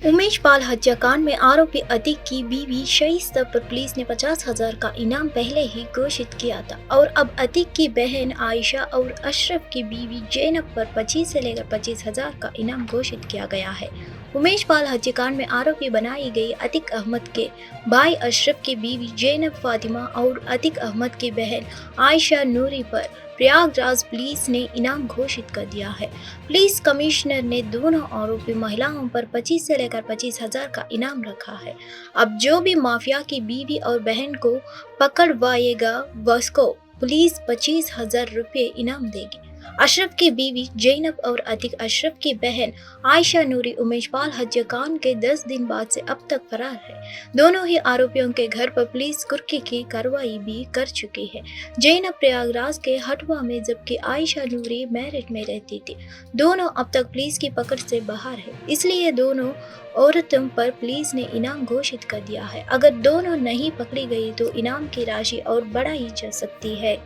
उमेश पाल हत्याकांड में आरोपी अतीक की बीवी शाइस्ता पर पुलिस ने 50,000 का इनाम पहले ही घोषित किया था और अब अतीक की बहन आयशा और अशरफ की बीवी जैनब पर 25 से लेकर 25,000 का इनाम घोषित किया गया है। उमेश पाल हत्याकांड में आरोपी बनाई गई अतीक अहमद के भाई अशरफ की बीवी जैनब फातिमा और अतीक अहमद की बहन आयशा नूरी पर प्रयागराज पुलिस ने इनाम घोषित कर दिया है। पुलिस कमिश्नर ने दोनों आरोपी महिलाओं पर 25 से लेकर 25,000 का इनाम रखा है। अब जो भी माफिया की बीवी और बहन को पकड़वाएगा उसको पुलिस 25,000 रुपये इनाम देगी। अशरफ की बीवी जैनब और अतीक अशरफ की बहन आयशा नूरी उमेश पाल हत्याकांड के 10 दिन बाद से अब तक फरार है। दोनों ही आरोपियों के घर पर पुलिस कुर्की की कार्रवाई भी कर चुकी है। जैनब प्रयागराज के हटवा में जबकि आयशा नूरी मेरठ में रहती थी। दोनों अब तक पुलिस की पकड़ से बाहर है, इसलिए दोनों औरतों पर पुलिस ने इनाम घोषित कर दिया है। अगर दोनों नहीं पकड़ी गई तो इनाम की राशि और बढ़ाई जा सकती है।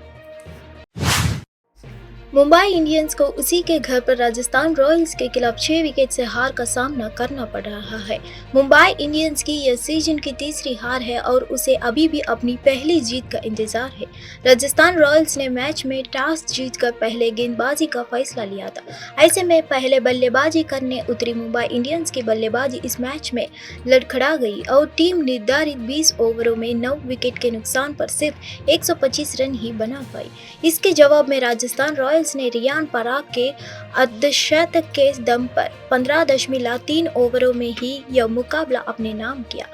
मुंबई इंडियंस को उसी के घर पर राजस्थान रॉयल्स के खिलाफ 6 विकेट से हार का सामना करना पड़ रहा है। मुंबई इंडियंस की यह सीजन की तीसरी हार है और उसे अभी भी अपनी पहली जीत का इंतजार है। राजस्थान रॉयल्स ने मैच में टॉस जीतकर पहले गेंदबाजी का फैसला लिया था। ऐसे में पहले बल्लेबाजी करने उतरी मुंबई इंडियंस की बल्लेबाजी इस मैच में लड़खड़ा गई और टीम निर्धारित 20 ओवरों में 9 विकेट के नुकसान पर सिर्फ 125 रन ही बना पाई। इसके जवाब में राजस्थान रॉयल्स ने रियान पराग के अर्धशतक के दम पर 15.3 ओवरों में ही यह मुकाबला अपने नाम किया।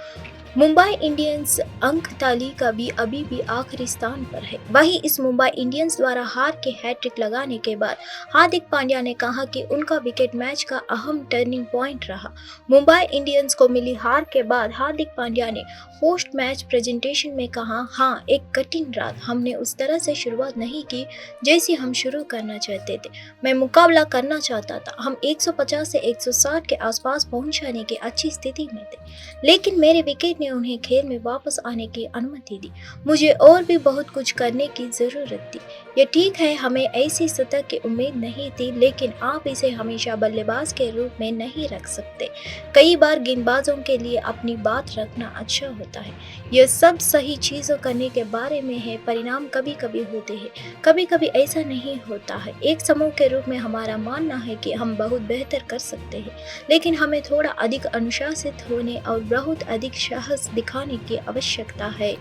मुंबई इंडियंस अंक तालिका भी अभी भी आखिरी स्थान पर है। वहीं इस मुंबई इंडियंस द्वारा हार के हैट्रिक लगाने के बाद हार्दिक पांड्या ने कहा कि उनका विकेट मैच का अहम टर्निंग पॉइंट रहा। मुंबई इंडियंस को मिली हार के बाद हार्दिक पांड्या ने पोस्ट मैच प्रेजेंटेशन में कहा, हाँ, एक कठिन रात, हमने उस तरह से शुरुआत नहीं की जैसी हम शुरू करना चाहते थे। मैं मुकाबला करना चाहता था। हम 150 से 160 के आसपास पहुंच जाने की अच्छी स्थिति में थे, लेकिन मेरे विकेट ने उन्हें खेल में वापस आने की अनुमति दी। मुझे और भी बहुत कुछ करने की जरूरत थी। ये ठीक है, हमें ऐसी सतह की उम्मीद नहीं थी, लेकिन आप इसे हमेशा बल्लेबाज के रूप में नहीं रख सकते। कई बार गेंदबाजों के लिए अपनी बात रखना अच्छा होता है। यह सब सही चीजों करने के बारे में है। परिणाम कभी कभी होते हैं, कभी कभी ऐसा नहीं होता है। एक समूह के रूप में हमारा मानना है कि हम बहुत बेहतर कर सकते हैं, लेकिन हमें थोड़ा अधिक अनुशासित होने और बहुत अधिक साहस दिखाने की आवश्यकता है।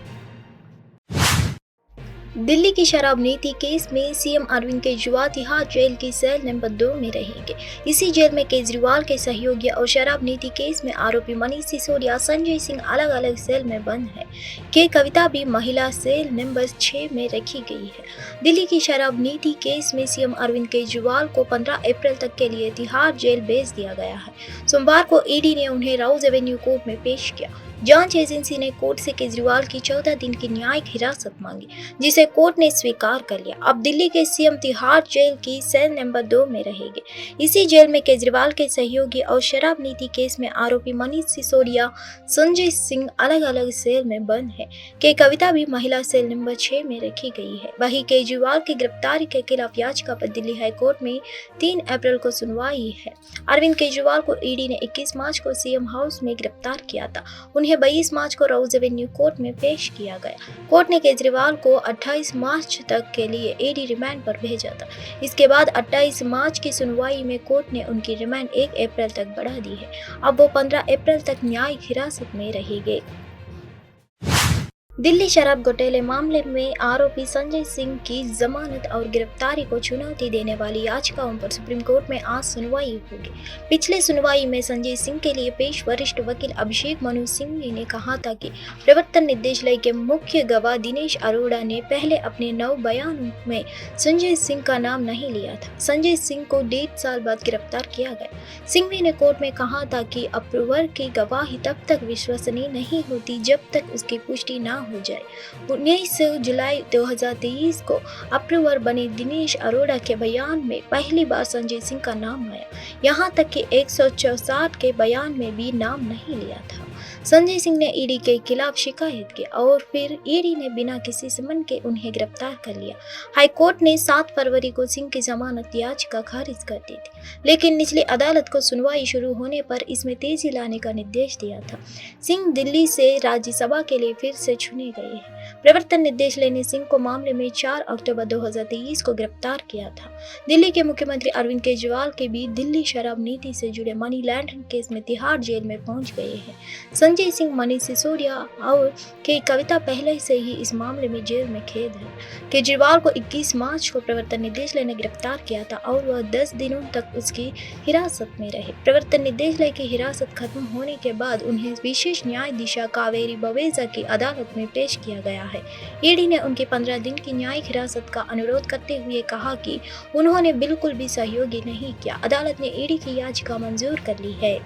दिल्ली की शराब नीति केस में सीएम अरविंद केजरीवाल तिहाड़ जेल की सेल नंबर 2 में रहेंगे। इसी जेल में केजरीवाल के सहयोगी और शराब नीति केस में आरोपी मनीष सिसोदिया, संजय सिंह अलग अलग सेल में बंद है। के कविता भी महिला सेल नंबर 6 में रखी गई है। दिल्ली की शराब नीति केस में सीएम अरविंद केजरीवाल को 15 अप्रैल तक के लिए तिहाड़ जेल भेज दिया गया है। सोमवार को ईडी ने उन्हें राउज एवेन्यू कोर्ट में पेश किया। जांच एजेंसी ने कोर्ट से केजरीवाल की 14 दिन की न्यायिक हिरासत मांगी, जिसे कोर्ट ने स्वीकार कर लिया। अब दिल्ली के सीएम तिहाड़ जेल की सेल नंबर 2 में रहेंगे। इसी जेल में केजरीवाल के सहयोगी और शराब नीति केस में आरोपी मनीष सिसोदिया, संजय सिंह अलग अलग सेल में बंद है। के कविता भी महिला सेल नंबर 6 में रखी गई है। वहीं केजरीवाल की गिरफ्तारी के खिलाफ याचिका पर दिल्ली हाईकोर्ट में 3 अप्रैल को सुनवाई है। अरविंद केजरीवाल को ईडी ने 21 मार्च को सीएम हाउस में गिरफ्तार किया था। उन्हें 22 मार्च को राउज एवेन्यू कोर्ट में पेश किया गया। कोर्ट ने केजरीवाल को 28 मार्च तक के लिए ईडी रिमांड पर भेजा था। इसके बाद 28 मार्च की सुनवाई में कोर्ट ने उनकी रिमांड 1 अप्रैल तक बढ़ा दी है। अब वो 15 अप्रैल तक न्यायिक हिरासत में रहेंगे। दिल्ली शराब घोटाले मामले में आरोपी संजय सिंह की जमानत और गिरफ्तारी को चुनौती देने वाली याचिकाओं पर सुप्रीम कोर्ट में आज सुनवाई होगी। पिछले सुनवाई में संजय सिंह के लिए पेश वरिष्ठ वकील अभिषेक मनु सिंघवी ने कहा था कि प्रवर्तन निदेशालय के मुख्य गवाह दिनेश अरोड़ा ने पहले अपने 9 बयानों में संजय सिंह का नाम नहीं लिया था। संजय सिंह को 1.5 साल बाद गिरफ्तार किया गया। सिंघवी ने कोर्ट में कहा था कि अप्रूवर की गवाही तब तक विश्वसनीय नहीं होती जब तक उसकी पुष्टि न हो जाए। 19 जुलाई 2023 को अप्रूवर बने दिनेश अरोड़ा के बयान में पहली बार संजय सिंह का नाम आया, यहाँ तक कि 164 के बयान में भी नाम नहीं लिया था। संजय सिंह ने ईडी के खिलाफ शिकायत की और फिर ईडी ने बिना किसी समन के उन्हें गिरफ्तार कर लिया। हाईकोर्ट ने 7 फरवरी को सिंह की जमानत याचिका खारिज कर दी थी, लेकिन निचली अदालत को सुनवाई शुरू होने पर इसमें तेजी लाने का निर्देश दिया था। सिंह दिल्ली से राज्यसभा के लिए फिर से चुने गए हैं। प्रवर्तन निदेशालय ने सिंह को मामले में 4 अक्टूबर 2023 को गिरफ्तार किया था। दिल्ली के मुख्यमंत्री अरविंद केजरीवाल के भी दिल्ली शराब नीति से जुड़े मनी लॉन्ड्रिंग केस में तिहाड़ जेल में पहुंच गए हैं। संजय सिंह, मनीष सिसोदिया और के कविता पहले से ही इस मामले में जेल में कैद है। केजरीवाल को 21 मार्च को प्रवर्तन निदेशालय ने गिरफ्तार किया था और वह 10 दिनों तक उसकी हिरासत में रहे। प्रवर्तन निदेशालय की हिरासत खत्म होने के बाद उन्हें विशेष न्यायाधीश कावेरी बवेजा की अदालत में पेश किया गया है। ईडी ने उनकी 15 दिन की न्यायिक हिरासत का अनुरोध करते हुए कहा कि उन्होंने बिल्कुल भी सहयोग नहीं किया। अदालत ने ईडी की याचिका मंजूर कर ली है।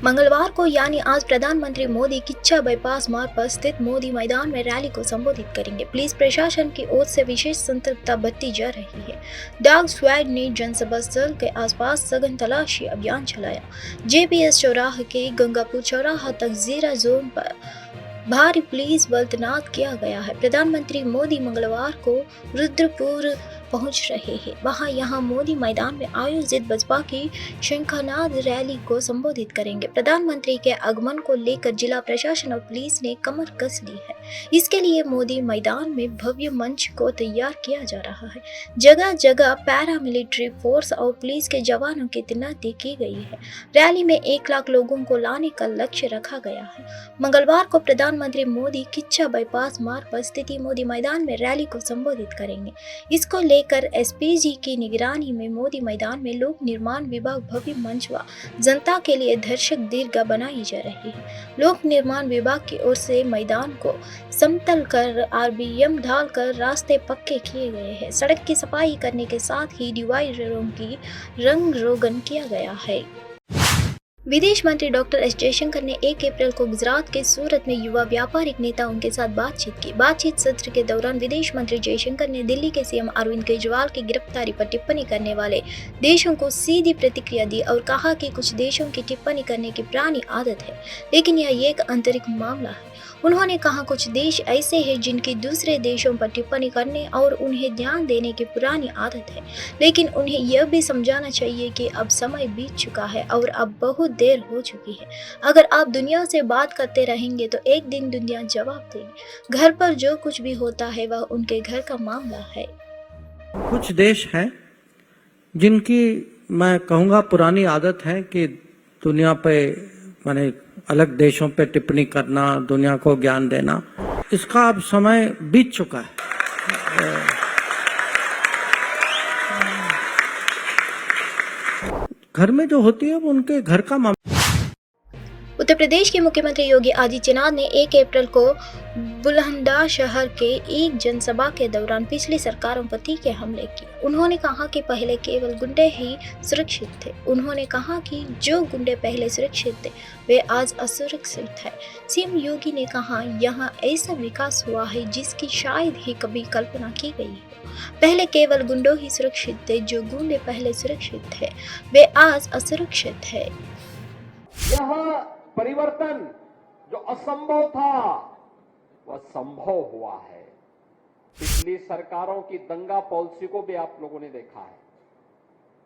मंगलवार को यानी आज प्रधानमंत्री मोदी किच्चा बाईपास मार्ग पर स्थित मोदी मैदान में रैली को संबोधित करेंगे। पुलिस प्रशासन की ओर से विशेष सतर्कता बरती जा रही है। डॉग स्क्वाड ने जनसभा स्थल के आसपास सघन तलाशी अभियान चलाया। जेपीएस चौराहे के गंगापुर चौराहा तक जीरा जोन पर भारी पुलिस बल तैनात किया गया है। प्रधानमंत्री मोदी मंगलवार को रुद्रपुर पहुंच रहे हैं। वहां यहां मोदी मैदान में आयोजित बसपा की शंखनाद रैली को संबोधित करेंगे। प्रधानमंत्री के आगमन को लेकर जिला प्रशासन और पुलिस ने कमर कस ली है। इसके लिए मोदी मैदान में भव्य मंच को तैयार किया जा रहा है। जगह जगह पैरामिलिट्री फोर्स और पुलिस के जवानों की तैनाती की गई है। रैली में 1 लाख लोगों को लाने का लक्ष्य रखा गया है। मंगलवार को प्रधानमंत्री मोदी किच्चा बाईपास मार्ग पर स्थित मोदी मैदान में रैली को संबोधित करेंगे। इसको लेकर एसपीजी की निगरानी में मोदी मैदान में लोक निर्माण विभाग भव्य मंच व जनता के लिए दर्शक दीर्घा बनाई जा रही है। लोक निर्माण विभाग की ओर से मैदान को समतल कर आरबीएम डालकर रास्ते पक्के किए गए हैं। सड़क की सफाई करने के साथ ही डिवाइडरों की रंग रोगन किया गया है। विदेश मंत्री डॉक्टर एस जयशंकर ने 1 अप्रैल को गुजरात के सूरत में युवा व्यापारिक नेताओं के साथ बातचीत की। बातचीत सत्र के दौरान विदेश मंत्री जयशंकर ने दिल्ली के सीएम अरविंद केजरीवाल की गिरफ्तारी पर टिप्पणी करने वाले देशों को सीधी प्रतिक्रिया दी और कहा कि कुछ देशों की टिप्पणी करने की पुरानी आदत है, लेकिन यह एक आंतरिक मामला है। उन्होंने कहा कुछ देश ऐसे हैं जिनकी दूसरे देशों पर टिप्पणी करने और उन्हें ध्यान देने की पुरानी आदत है, लेकिन उन्हें यह भी समझाना चाहिए कि अब समय बीत चुका है और अब बहुत देर हो चुकी है। अगर आप दुनिया से बात करते रहेंगे तो एक दिन दुनिया जवाब देगी। घर पर जो कुछ भी होता है वह उनके घर का मामला है। कुछ देश हैं जिनकी मैं कहूँगा पुरानी आदत है कि दुनिया पे माने अलग देशों पे टिप्पणी करना, दुनिया को ज्ञान देना, इसका अब समय बीत चुका है। घर में जो होती है वो उनके घर का मामला। उत्तर प्रदेश के मुख्यमंत्री योगी आदित्यनाथ ने 1 अप्रैल को बुलंदशहर के एक जनसभा के दौरान पिछली सरकारों पर तीखे हमले किए। उन्होंने कहा कि पहले केवल गुंडे ही सुरक्षित थे। उन्होंने कहा कि जो गुंडे पहले सुरक्षित थे वे आज असुरक्षित है। सीएम योगी ने कहा यहाँ ऐसा विकास हुआ है जिसकी शायद ही कभी कल्पना की गई है। पहले केवल गुंडों ही सुरक्षित थे, जो गुंडे पहले सुरक्षित थे वे आज असुरक्षित है। यह परिवर्तन जो असंभव था वह संभव हुआ है। पिछली सरकारों की दंगा पॉलिसी को भी आप लोगों ने देखा है।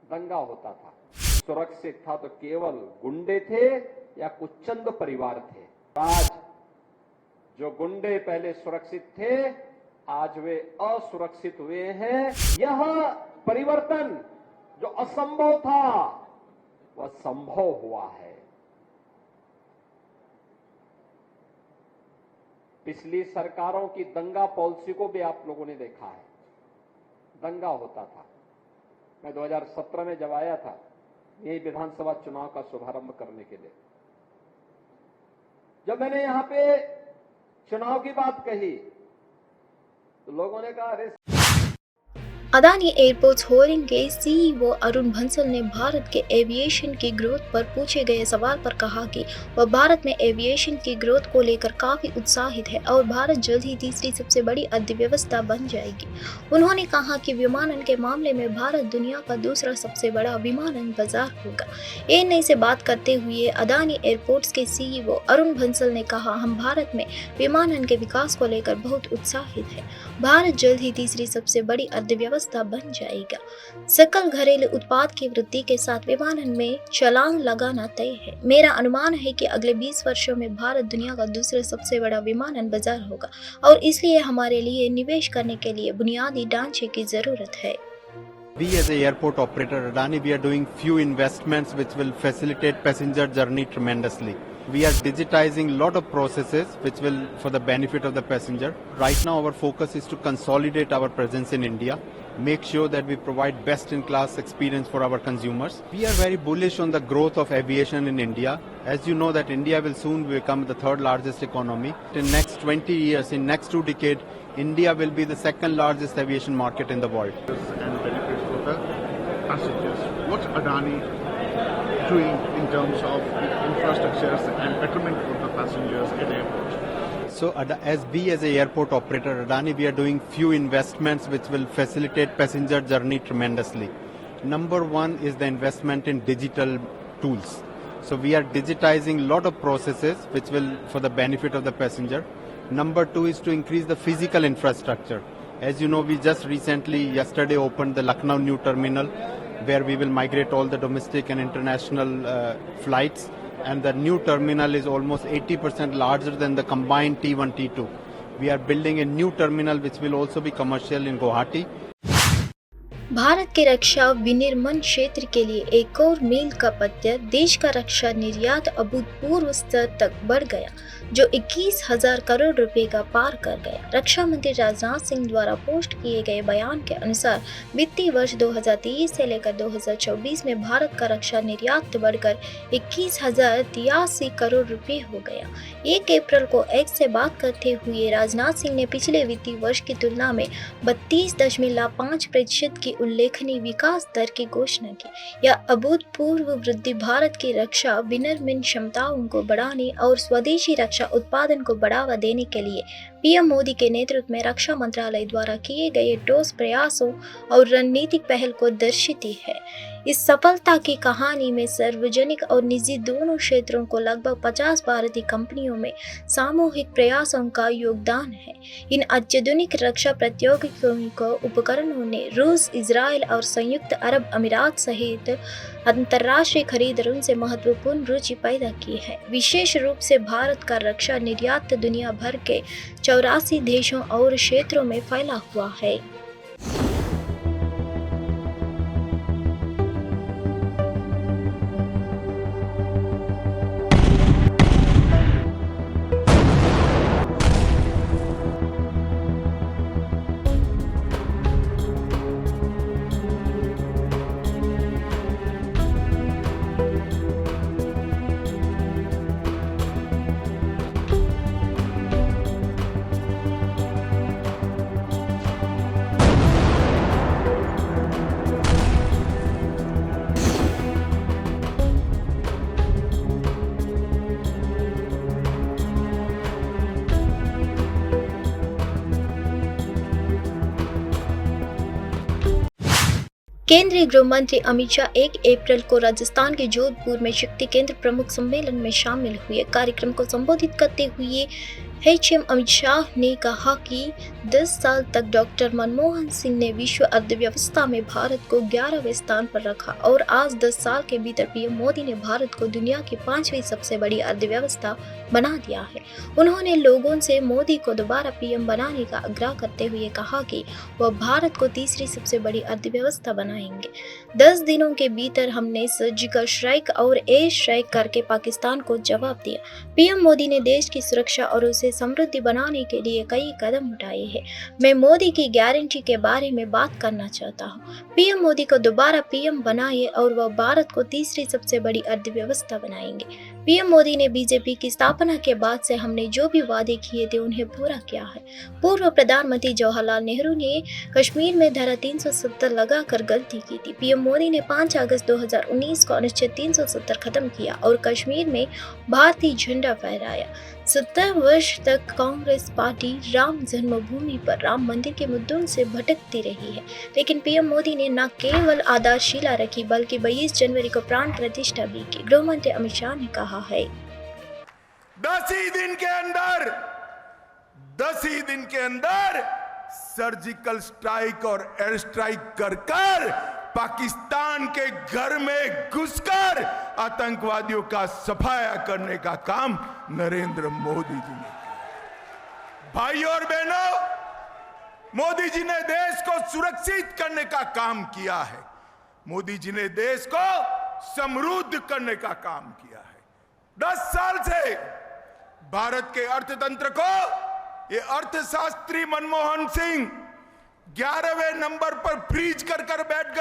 दंगा होता था, सुरक्षित था तो केवल गुंडे थे या कुछ चंद परिवार थे। आज जो गुंडे पहले सुरक्षित थे आज वे असुरक्षित हुए हैं। यह परिवर्तन जो असंभव था वह संभव हुआ है। पिछली सरकारों की दंगा पॉलिसी को भी आप लोगों ने देखा है। दंगा होता था। मैं 2017 में जब आया था यही विधानसभा चुनाव का शुभारंभ करने के लिए, जब मैंने यहां पे चुनाव की बात कही तो लोगों ने कहा अरे अदानी एयरपोर्ट्स होल्डिंग के सीईओ अरुण बंसल ने भारत के एविएशन की ग्रोथ पर पूछे गए सवाल पर कहा कि वह भारत में एविएशन की ग्रोथ को लेकर काफी उत्साहित है और भारत जल्द ही तीसरी सबसे बड़ी अर्थव्यवस्था बन जाएगी। उन्होंने कहा कि विमानन के मामले में भारत दुनिया का दूसरा सबसे बड़ा विमानन बाजार होगा। एएनआई से बात करते हुए अदानी एयरपोर्ट्स के सीईओ अरुण बंसल ने कहा, हम भारत में विमानन के विकास को लेकर बहुत उत्साहित है। भारत जल्द ही तीसरी सबसे बड़ी अर्थव्यवस्था बन जाएगा। सकल घरेलू उत्पाद की वृद्धि के साथ विमानन में छलांग लगाना तय है। मेरा अनुमान है कि अगले 20 वर्षों में भारत दुनिया का दूसरा सबसे बड़ा विमानन बाजार होगा और इसलिए हमारे लिए निवेश करने के लिए बुनियादी ढांचे की जरूरत है। We as a airport operator, Adani, we are doing few investments which will facilitate passenger journey tremendously. We are digitizing a lot of processes which will for the benefit of the passenger. Right now our focus is to consolidate our presence in India, make sure that we provide best in class experience for our consumers. We are very bullish on the growth of aviation in India. As you know that India will soon become the third largest economy. In next 20 years, in next 2 decades, India will be the second largest aviation market in the world. And benefits for the passengers. What's Adani doing in terms of the infrastructures and betterment for the passengers at airports? So as an airport operator, Adani, we are doing few investments which will facilitate passenger journey tremendously. Number one is the investment in digital tools. So we are digitizing a lot of processes which will for the benefit of the passenger. Number two is to increase the physical infrastructure. As you know, we just recently, yesterday, opened the Lucknow new terminal where we will migrate all the domestic and international flights. And the new terminal is almost 80% larger than the combined T1, T2. We are building a new terminal which will also be commercial in Guwahati. Bharat के रक्षा विनिर्माण क्षेत्र के लिए एक और मील का पत्थर, देश का रक्षा निर्यात अभूतपूर्व स्तर तक बढ़ गया जो 21,000 करोड़ रुपए का पार कर गया। रक्षा मंत्री राजनाथ सिंह द्वारा पोस्ट किए गए बयान के अनुसार वित्तीय वर्ष 2023 से लेकर 2024 में भारत का रक्षा निर्यात बढ़कर 21,083 करोड़ रुपए हो गया। 1 अप्रैल को एक्स से बात करते हुए राजनाथ सिंह ने पिछले वित्तीय वर्ष की तुलना में 32.5% की उल्लेखनीय विकास दर की घोषणा की। यह अभूतपूर्व वृद्धि भारत की रक्षा विनिर्माण क्षमताओं को बढ़ाने और स्वदेशी रक्षा उत्पादन को बढ़ावा देने के लिए पीएम मोदी के नेतृत्व में रक्षा मंत्रालय द्वारा किए गए ठोस प्रयासों और रणनीतिक पहल को दर्शाती है। इस सफलता की कहानी में सार्वजनिक और निजी दोनों क्षेत्रों को लगभग 50 भारतीय कंपनियों में सामूहिक प्रयासों का योगदान है। इन अत्याधुनिक रक्षा प्रौद्योगिकियों को उपकरणों ने रूस, इजराइल और संयुक्त अरब अमीरात सहित अंतर्राष्ट्रीय खरीदारों से महत्वपूर्ण रुचि पैदा की है। विशेष रूप से भारत का रक्षा निर्यात दुनिया भर के 84 देशों और क्षेत्रों में फैला हुआ है। केंद्रीय गृह मंत्री अमित शाह 1 अप्रैल को राजस्थान के जोधपुर में शक्ति केंद्र प्रमुख सम्मेलन में शामिल हुए। कार्यक्रम को संबोधित करते हुए एचएम अमित शाह ने कहा कि 10 साल तक डॉक्टर मनमोहन सिंह ने विश्व अर्थव्यवस्था में भारत को 11वें स्थान पर रखा और आज 10 साल के भीतर पीएम मोदी ने भारत को दुनिया की 5वीं सबसे बड़ी अर्थव्यवस्था बना दिया है। उन्होंने लोगों से मोदी को दोबारा पीएम बनाने का आग्रह करते हुए कहा कि वह भारत को तीसरी सबसे बड़ी अर्थव्यवस्था बनाएंगे। 10 दिनों के भीतर हमने सर्जिकल स्ट्राइक और एयर स्ट्राइक करके पाकिस्तान को जवाब दिया। पीएम मोदी ने देश की सुरक्षा और उसे समृद्धि बनाने के लिए कई कदम उठाए हैं। मैं मोदी की गारंटी के बारे में बात करना चाहता हूँ। पीएम मोदी को दोबारा पीएम बनाए और वह भारत को तीसरी सबसे बड़ी अर्थव्यवस्था बनाएंगे। पीएम मोदी ने बीजेपी की स्थापना के बाद से हमने जो भी वादे किए थे उन्हें पूरा किया है। पूर्व प्रधानमंत्री जवाहरलाल नेहरू ने कश्मीर में धारा 370 लगाकर गलती की थी। पीएम मोदी ने 5 अगस्त 2019 को अनुच्छेद 370 खत्म किया और कश्मीर में भारतीय झंडा फहराया। 70 वर्ष तक कांग्रेस पार्टी राम जन्मभूमि पर राम मंदिर के मुद्दों से भटकती रही है, लेकिन पीएम मोदी ने न केवल आधारशिला रखी बल्कि 22 जनवरी को प्राण प्रतिष्ठा भी की। गृह मंत्री अमित शाह ने कहा है, 10 ही दिन के अंदर सर्जिकल स्ट्राइक और एयर स्ट्राइक कर पाकिस्तान के घर में घुसकर आतंकवादियों का सफाया करने का काम नरेंद्र मोदी जी ने किया। भाइयों और बहनों, मोदी जी ने देश को सुरक्षित करने का काम किया है। मोदी जी ने देश को समृद्ध करने का काम किया है। 10 साल से भारत के अर्थतंत्र को ये अर्थशास्त्री मनमोहन सिंह 11वें नंबर पर फ्रीज कर बैठ गए।